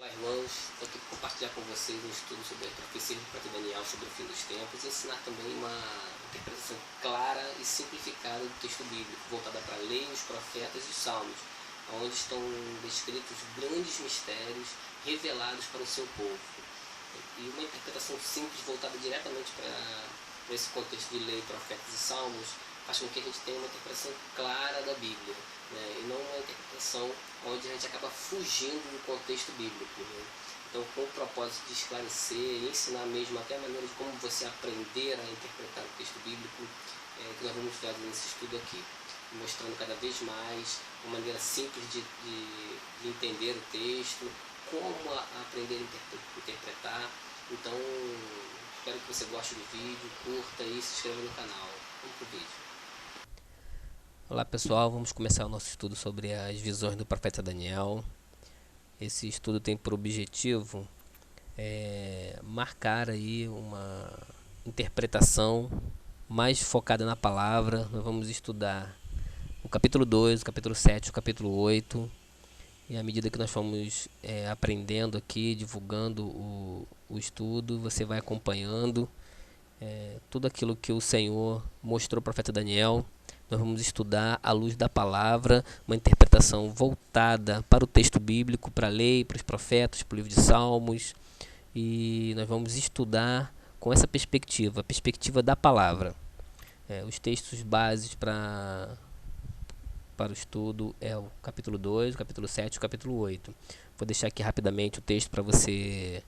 Olá, irmãos, estou aqui para compartilhar com vocês um estudo sobre a profecia do profeta Daniel sobre o fim dos tempos e ensinar também uma interpretação clara e simplificada do texto bíblico, voltada para a lei, os profetas e os salmos, onde estão descritos grandes mistérios revelados para o seu povo. E uma interpretação simples, voltada diretamente para esse contexto de lei, profetas e salmos, faz com que a gente tenha uma interpretação clara da Bíblia, né? E não uma interpretação onde a gente acaba fugindo do contexto bíblico, né? Então, com o propósito de esclarecer e ensinar mesmo até a maneira de como você aprender a interpretar o texto bíblico, que nós vamos fazer nesse estudo aqui, mostrando cada vez mais uma maneira simples de entender o texto, como aprender a interpretar. Então, espero que você goste do vídeo, curta e se inscreva no canal. Vamos pro vídeo. Olá pessoal, vamos começar o nosso estudo sobre as visões do profeta Daniel. Esse estudo tem por objetivo marcar aí uma interpretação mais focada na palavra. Nós vamos estudar o capítulo 2, o capítulo 7, o capítulo 8. E à medida que nós formos aprendendo aqui, divulgando o estudo, você vai acompanhando tudo aquilo que o Senhor mostrou ao profeta Daniel. Nós vamos estudar à luz da palavra, uma interpretação voltada para o texto bíblico, para a lei, para os profetas, para o livro de Salmos. E nós vamos estudar com essa perspectiva, a perspectiva da palavra. Os textos bases para o estudo é o capítulo 2, o capítulo 7 e o capítulo 8. Vou deixar aqui rapidamente o texto para você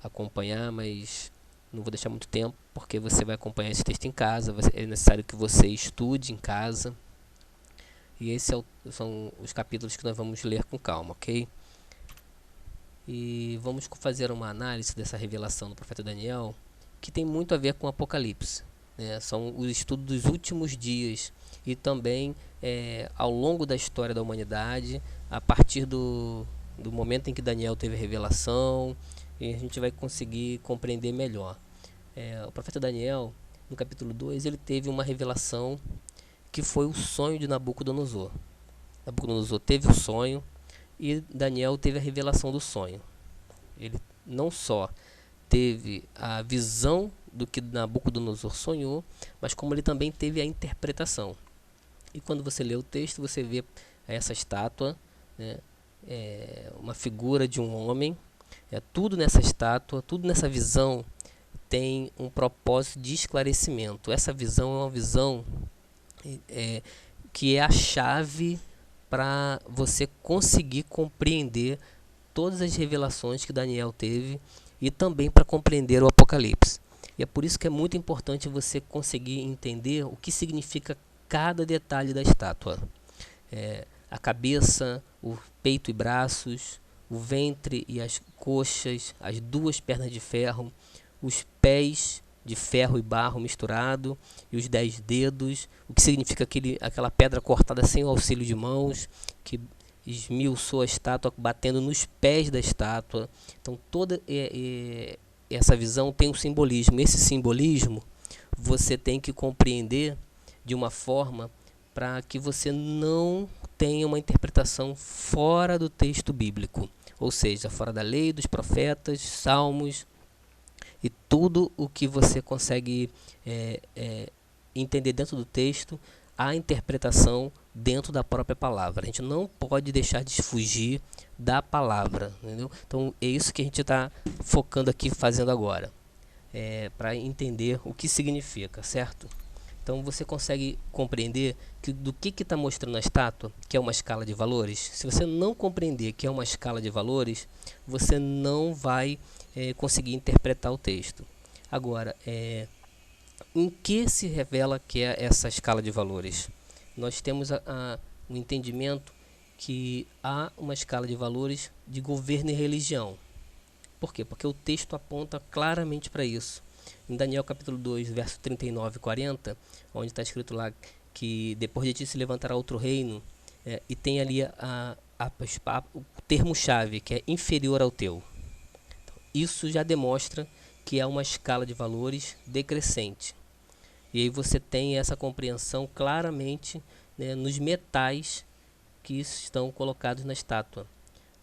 acompanhar, mas não vou deixar muito tempo, porque você vai acompanhar esse texto em casa. É necessário que você estude em casa. E esses são os capítulos que nós vamos ler com calma, ok? E vamos fazer uma análise dessa revelação do profeta Daniel, que tem muito a ver com o Apocalipse, né? São os estudos dos últimos dias e também ao longo da história da humanidade, a partir do momento em que Daniel teve a revelação, e a gente vai conseguir compreender melhor. O profeta Daniel, no capítulo 2, ele teve uma revelação que foi o sonho de Nabucodonosor. Nabucodonosor teve o sonho e Daniel teve a revelação do sonho. Ele não só teve a visão do que Nabucodonosor sonhou, mas como ele também teve a interpretação. E quando você lê o texto, você vê essa estátua, né? Uma figura de um homem. Tudo nessa estátua, tudo nessa visão tem um propósito de esclarecimento. Essa visão é uma visão que é a chave para você conseguir compreender todas as revelações que Daniel teve e também para compreender o Apocalipse. E é por isso que é muito importante você conseguir entender o que significa cada detalhe da estátua. A cabeça, o peito e braços, o ventre e as coxas, as duas pernas de ferro, os pés de ferro e barro misturado e os 10 dedos, o que significa aquela pedra cortada sem o auxílio de mãos, que esmiuçou a estátua batendo nos pés da estátua. Então toda essa visão tem um simbolismo. Esse simbolismo você tem que compreender de uma forma para que você não tenha uma interpretação fora do texto bíblico, ou seja, fora da lei, dos profetas, salmos e tudo o que você consegue entender dentro do texto, a interpretação dentro da própria palavra. A gente não pode deixar de fugir da palavra, entendeu? Então é isso que a gente está focando aqui, fazendo agora, para entender o que significa, certo? Então você consegue compreender que do que está mostrando a estátua, que é uma escala de valores. Se você não compreender que é uma escala de valores, você não vai conseguir interpretar o texto. Agora, em que se revela que é essa escala de valores? Nós temos um entendimento que há uma escala de valores de governo e religião. Por quê? Porque o texto aponta claramente para isso. Em Daniel capítulo 2, verso 39 e 40, onde está escrito lá que depois de ti se levantará outro reino, e tem ali o termo-chave, que é inferior ao teu. Então, isso já demonstra que é uma escala de valores decrescente. E aí você tem essa compreensão claramente, né, nos metais que estão colocados na estátua,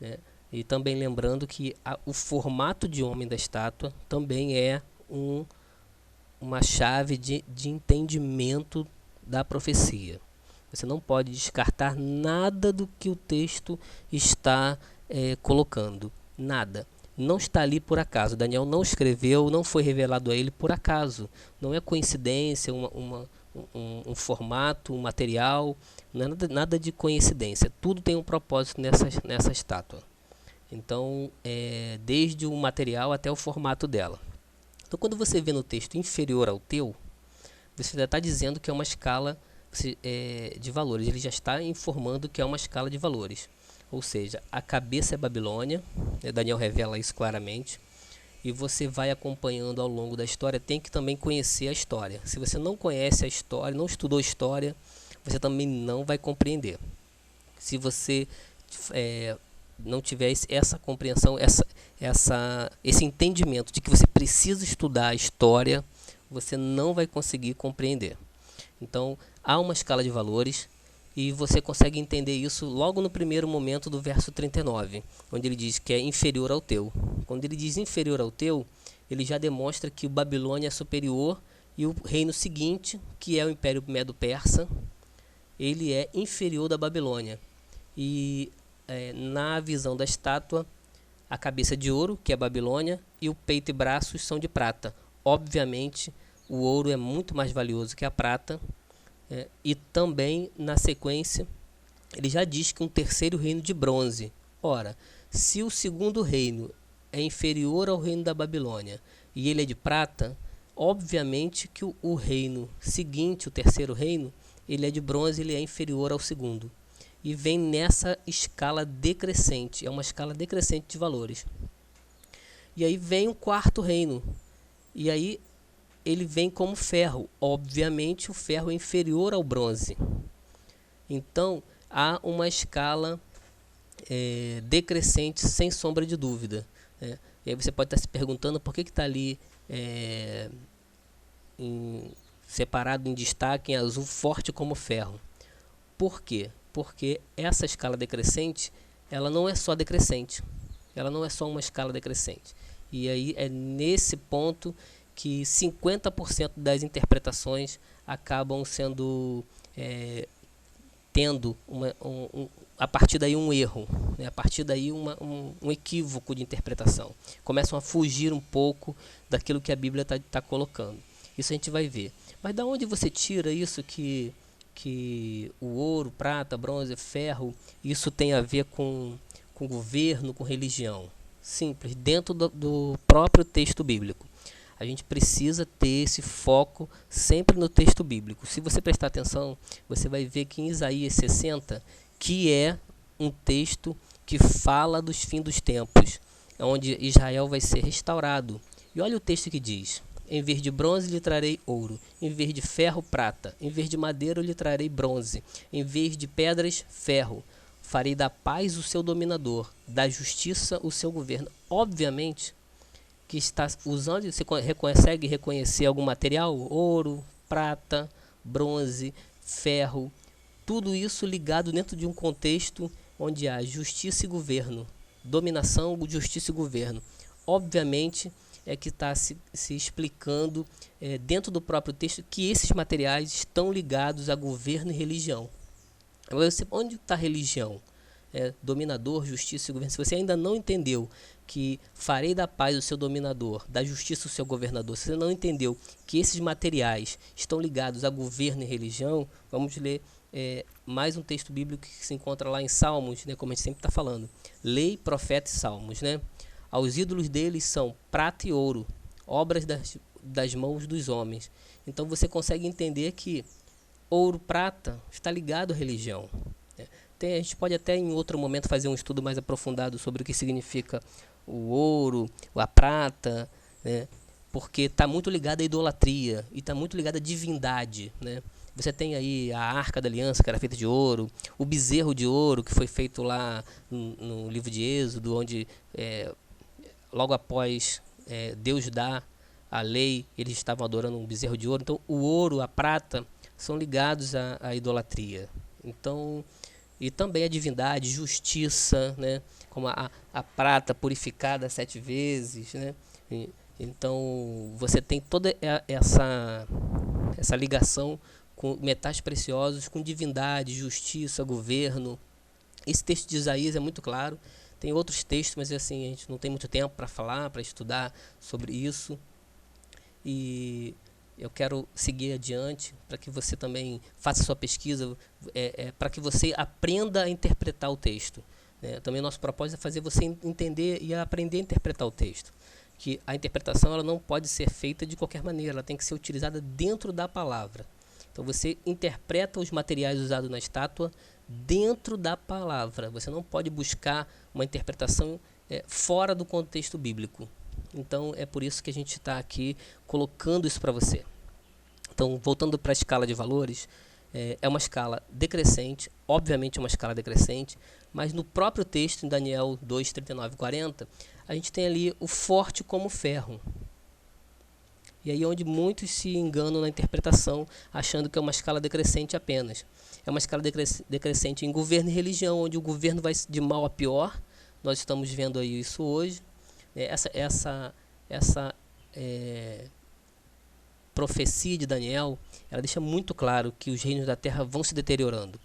né? E também lembrando que o formato de homem da estátua também é uma chave de entendimento da profecia. Você não pode descartar nada do que o texto está colocando. Nada. Não está ali por acaso. Daniel não escreveu, não foi revelado a ele por acaso. Não é coincidência, um formato, um material. Não é nada de coincidência. Tudo tem um propósito nessa estátua. Então, desde o material até o formato dela. Então, quando você vê no texto inferior ao teu, você já está dizendo que é uma escala de valores. Ele já está informando que é uma escala de valores. Ou seja, a cabeça é Babilônia. Daniel revela isso claramente. E você vai acompanhando ao longo da história. Tem que também conhecer a história. Se você não conhece a história, não estudou história, você também não vai compreender. Se você não tiver essa compreensão, esse entendimento de que você precisa estudar a história, você não vai conseguir compreender. Então, há uma escala de valores e você consegue entender isso logo no primeiro momento do verso 39, onde ele diz que é inferior ao teu. Quando ele diz inferior ao teu, ele já demonstra que o Babilônia é superior e o reino seguinte, que é o Império Medo-Persa, ele é inferior da Babilônia. E na visão da estátua, a cabeça de ouro, que é a Babilônia, e o peito e braços são de prata. Obviamente, o ouro é muito mais valioso que a prata. E também, na sequência, ele já diz que um terceiro reino de bronze. Ora, se o segundo reino é inferior ao reino da Babilônia e ele é de prata, obviamente que o reino seguinte, o terceiro reino, ele é de bronze, ele é inferior ao segundo. E vem nessa escala decrescente, é uma escala decrescente de valores. E aí vem o quarto reino, e aí ele vem como ferro. Obviamente o ferro é inferior ao bronze. Então há uma escala decrescente, sem sombra de dúvida. E aí você pode estar se perguntando por que está ali separado em destaque em azul forte como ferro. Por quê? Porque essa escala decrescente, ela não é só decrescente. Ela não é só uma escala decrescente. E aí é nesse ponto que 50% das interpretações acabam sendo tendo a partir daí um erro, né? A partir daí um equívoco de interpretação. Começam a fugir um pouco daquilo que a Bíblia está colocando. Isso a gente vai ver. Mas da onde você tira isso que o ouro, prata, bronze, ferro, isso tem a ver com governo, com religião? Simples, dentro do próprio texto bíblico. A gente precisa ter esse foco sempre no texto bíblico. Se você prestar atenção, você vai ver que em Isaías 60, que é um texto que fala dos fins dos tempos, onde Israel vai ser restaurado. E olha o texto que diz: em vez de bronze lhe trarei ouro, em vez de ferro, prata, em vez de madeira lhe trarei bronze, em vez de pedras, ferro. Farei da paz o seu dominador, da justiça o seu governo. Obviamente que está usando, você consegue reconhecer algum material? Ouro, prata, bronze, ferro, tudo isso ligado dentro de um contexto onde há justiça e governo, dominação, justiça e governo. Obviamente que está se explicando dentro do próprio texto que esses materiais estão ligados a governo e religião. Agora, onde está a religião? Dominador, justiça e governo. Se você ainda não entendeu que farei da paz o seu dominador, da justiça o seu governador, se você não entendeu que esses materiais estão ligados a governo e religião, vamos ler mais um texto bíblico que se encontra lá em Salmos, né, como a gente sempre está falando. Lei, profeta e Salmos. Né? Aos ídolos deles são prata e ouro, obras das mãos dos homens. Então você consegue entender que ouro, prata está ligado à religião. A gente pode até em outro momento fazer um estudo mais aprofundado sobre o que significa o ouro, a prata, né? Porque está muito ligado à idolatria e está muito ligado à divindade. Né? Você tem aí a Arca da Aliança, que era feita de ouro, o bezerro de ouro, que foi feito lá no livro de Êxodo, onde logo após Deus dá a lei, eles estavam adorando um bezerro de ouro. Então o ouro, a prata são ligados à idolatria. Então, e também a divindade, justiça, né? como a prata purificada 7 vezes, né? Então você tem toda essa ligação com metais preciosos, com divindade, justiça, governo. Esse texto de Isaías é muito claro. Tem outros textos, mas assim, a gente não tem muito tempo para falar, para estudar sobre isso. E eu quero seguir adiante para que você também faça sua pesquisa, para que você aprenda a interpretar o texto. Também nosso propósito é fazer você entender e aprender a interpretar o texto. Que a interpretação ela não pode ser feita de qualquer maneira, ela tem que ser utilizada dentro da palavra. Então você interpreta os materiais usados na estátua dentro da palavra. Você não pode buscar uma interpretação fora do contexto bíblico. Então é por isso que a gente está aqui colocando isso para você. Então, voltando para a escala de valores, é uma escala decrescente, obviamente é uma escala decrescente, mas no próprio texto, em Daniel 2, 39 e 40, a gente tem ali o forte como ferro. E aí é onde muitos se enganam na interpretação, achando que é uma escala decrescente apenas. É uma escala decrescente em governo e religião, onde o governo vai de mal a pior. Nós estamos vendo aí isso hoje. Essa profecia de Daniel, ela deixa muito claro que os reinos da terra vão se deteriorando.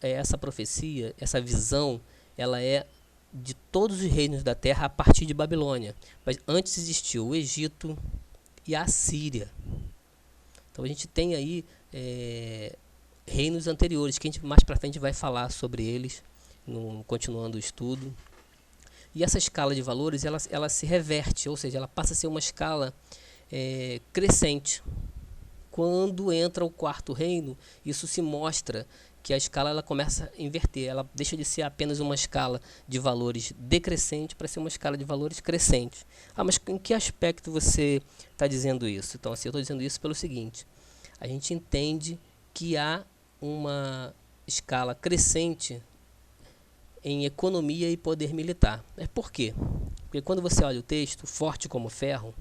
Essa profecia, essa visão, ela é de todos os reinos da terra a partir de Babilônia. Mas antes existiu o Egito e a Síria. Então a gente tem aí reinos anteriores, que a gente mais para frente vai falar sobre eles, continuando o estudo. E essa escala de valores, ela se reverte, ou seja, ela passa a ser uma escala crescente. Quando entra o quarto reino, isso se mostra que a escala ela começa a inverter, ela deixa de ser apenas uma escala de valores decrescente para ser uma escala de valores crescente. Mas em que aspecto você está dizendo isso? Então, assim, eu estou dizendo isso pelo seguinte: a gente entende que há uma escala crescente em economia e poder militar. Por quê? Porque quando você olha o texto, forte como ferro,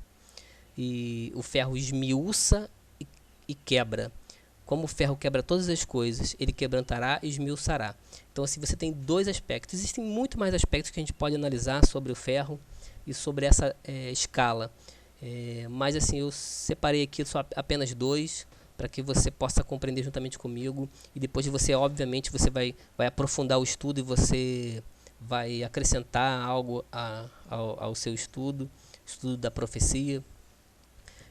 e o ferro esmiuça e quebra. Como o ferro quebra todas as coisas, ele quebrantará e esmiuçará. Então, assim, você tem dois aspectos. Existem muito mais aspectos que a gente pode analisar sobre o ferro e sobre essa escala. Mas, assim, eu separei aqui só apenas dois, para que você possa compreender juntamente comigo. E depois você, obviamente, você vai aprofundar o estudo e você vai acrescentar algo ao seu estudo da profecia.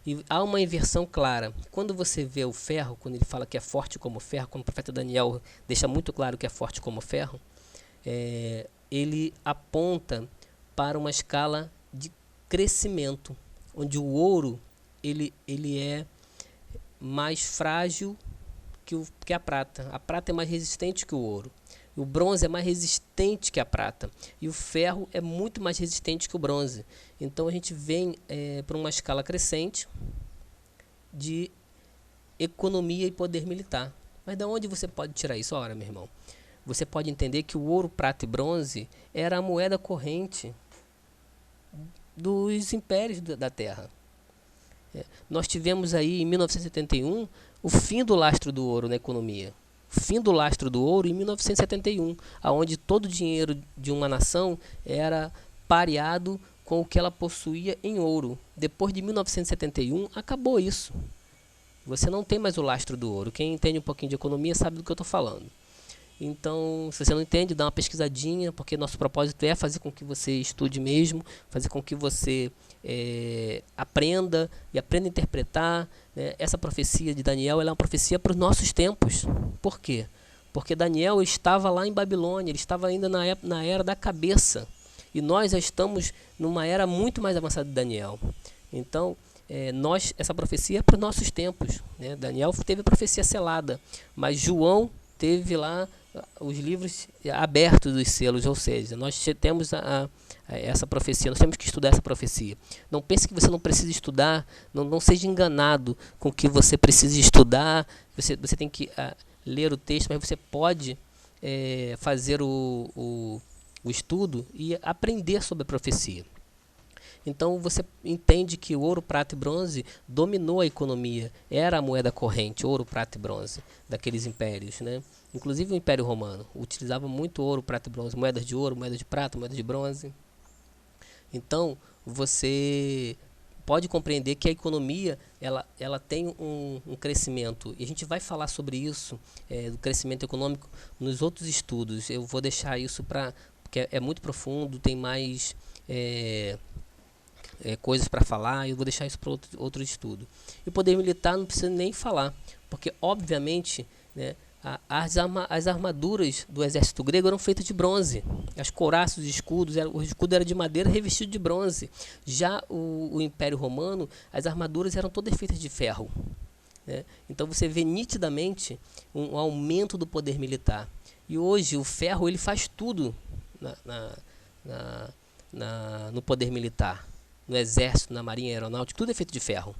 E há uma inversão clara. Quando você vê o ferro, quando ele fala que é forte como ferro, como o profeta Daniel deixa muito claro que é forte como ferro, ele aponta para uma escala de crescimento, onde o ouro ele é mais frágil que a prata. A prata é mais resistente que o ouro. O bronze é mais resistente que a prata. E o ferro é muito mais resistente que o bronze. Então a gente vem para uma escala crescente de economia e poder militar. Mas da onde você pode tirar isso? Ora, meu irmão, você pode entender que o ouro, prata e bronze era a moeda corrente dos impérios da terra. Nós tivemos aí em 1971 o fim do lastro do ouro na economia. Fim do lastro do ouro em 1971, onde todo o dinheiro de uma nação era pareado com o que ela possuía em ouro. Depois de 1971, acabou isso. Você não tem mais o lastro do ouro. Quem entende um pouquinho de economia sabe do que eu estou falando. Então, se você não entende, dá uma pesquisadinha, porque nosso propósito é fazer com que você estude mesmo, fazer com que você aprenda e aprenda a interpretar. Essa profecia de Daniel ela é uma profecia para os nossos tempos. Por quê? Porque Daniel estava lá em Babilônia, ele estava ainda na era da cabeça. E nós já estamos numa era muito mais avançada de Daniel. Então, essa profecia é para os nossos tempos. Daniel teve a profecia selada, mas João teve lá os livros abertos dos selos, ou seja, nós temos essa profecia, nós temos que estudar essa profecia. Não pense que você não precisa estudar, não seja enganado com que você precisa estudar, você tem que ler o texto, mas você pode fazer o estudo e aprender sobre a profecia. Então você entende que o ouro, prata e bronze dominou a economia, era a moeda corrente, ouro, prata e bronze, daqueles impérios, né? Inclusive o Império Romano utilizava muito ouro, prata e bronze, moedas de ouro, moedas de prata, moedas de bronze. Então você pode compreender que a economia ela tem um crescimento, e a gente vai falar sobre isso, do crescimento econômico, nos outros estudos. Eu vou deixar isso porque é muito profundo, tem mais coisas para falar, eu vou deixar isso para outro estudo. E o poder militar não precisa nem falar, porque obviamente, né, as armaduras do exército grego eram feitas de bronze, as couraças, os escudos, o escudo era de madeira revestido de bronze. Já o Império Romano, as armaduras eram todas feitas de ferro, né? Então você vê nitidamente um aumento do poder militar. E hoje o ferro ele faz tudo no poder militar, no exército, na marinha aeronáutica, tudo é feito de ferro.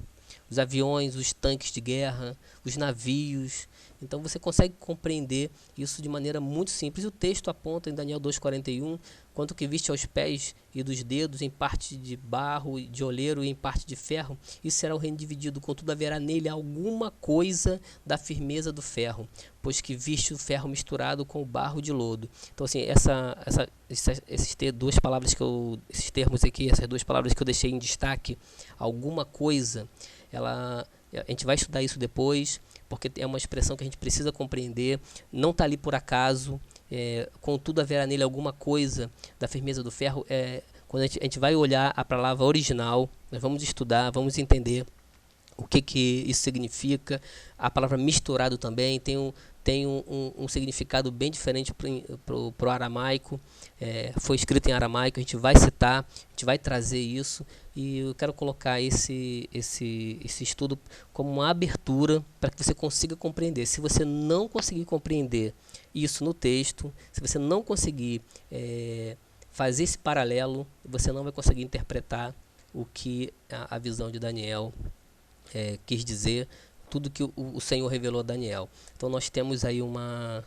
Os aviões, os tanques de guerra, os navios. Então você consegue compreender isso de maneira muito simples. O texto aponta em Daniel 2,41, quanto que viste aos pés e dos dedos, em parte de barro, de oleiro e em parte de ferro, isso será o reino dividido, contudo haverá nele alguma coisa da firmeza do ferro, pois que viste o ferro misturado com o barro de lodo. Então assim, duas palavras esses termos aqui, essas duas palavras que eu deixei em destaque, alguma coisa, a gente vai estudar isso depois, porque é uma expressão que a gente precisa compreender, não está ali por acaso, contudo haverá nele alguma coisa da firmeza do ferro. Quando a gente vai olhar a palavra original, nós vamos estudar, vamos entender o que isso significa. A palavra misturado também tem um significado bem diferente para o aramaico. Foi escrito em aramaico, a gente vai citar, a gente vai trazer isso, e eu quero colocar esse estudo como uma abertura para que você consiga compreender. Se você não conseguir compreender isso no texto, se você não conseguir fazer esse paralelo, você não vai conseguir interpretar o que a visão de Daniel quis dizer, tudo que o Senhor revelou a Daniel. Então nós temos aí uma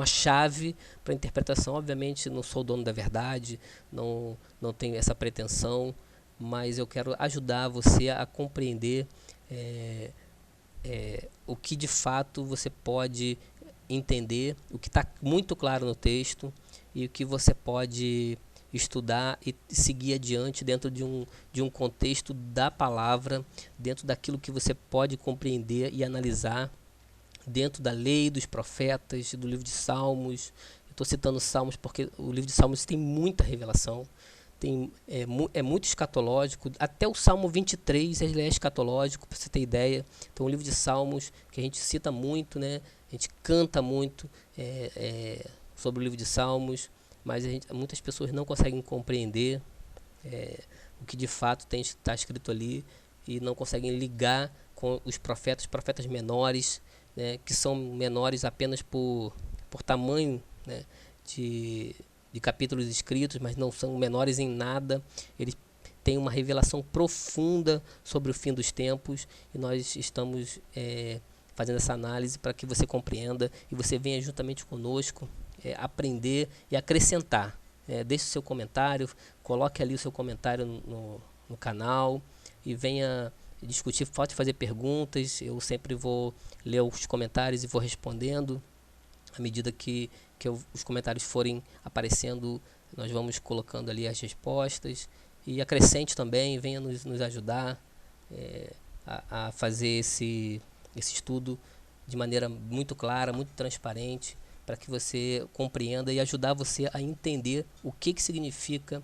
chave para interpretação. Obviamente não sou o dono da verdade, não tenho essa pretensão, mas eu quero ajudar você a compreender o que de fato você pode entender, o que está muito claro no texto e o que você pode estudar e seguir adiante dentro de um contexto da palavra, dentro daquilo que você pode compreender e analisar dentro da lei, dos profetas, do livro de Salmos. Estou citando Salmos porque o livro de Salmos tem muita revelação, é muito escatológico. Até o Salmo 23 ele é escatológico, para você ter ideia. Então o livro de Salmos, que a gente cita muito, né? A gente canta muito sobre o livro de Salmos, mas muitas pessoas não conseguem compreender o que de fato está escrito ali, e não conseguem ligar com os profetas menores, né, que são menores apenas por tamanho, né, de capítulos escritos, mas não são menores em nada. Eles têm uma revelação profunda sobre o fim dos tempos, e nós estamos fazendo essa análise para que você compreenda e você venha juntamente conosco aprender e acrescentar. Deixe o seu comentário, coloque ali o seu comentário no canal e venha discutir, pode fazer perguntas. Eu sempre vou ler os comentários e vou respondendo à medida que os comentários forem aparecendo. Nós vamos colocando ali as respostas, e acrescente também, venha nos ajudar a fazer esse estudo de maneira muito clara, muito transparente, para que você compreenda e ajudar você a entender o que significa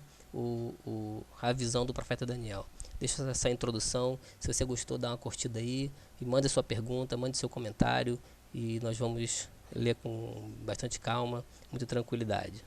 a visão do profeta Daniel. Deixa essa introdução. Se você gostou, dá uma curtida aí e mande sua pergunta, mande seu comentário, e nós vamos ler com bastante calma, muita tranquilidade.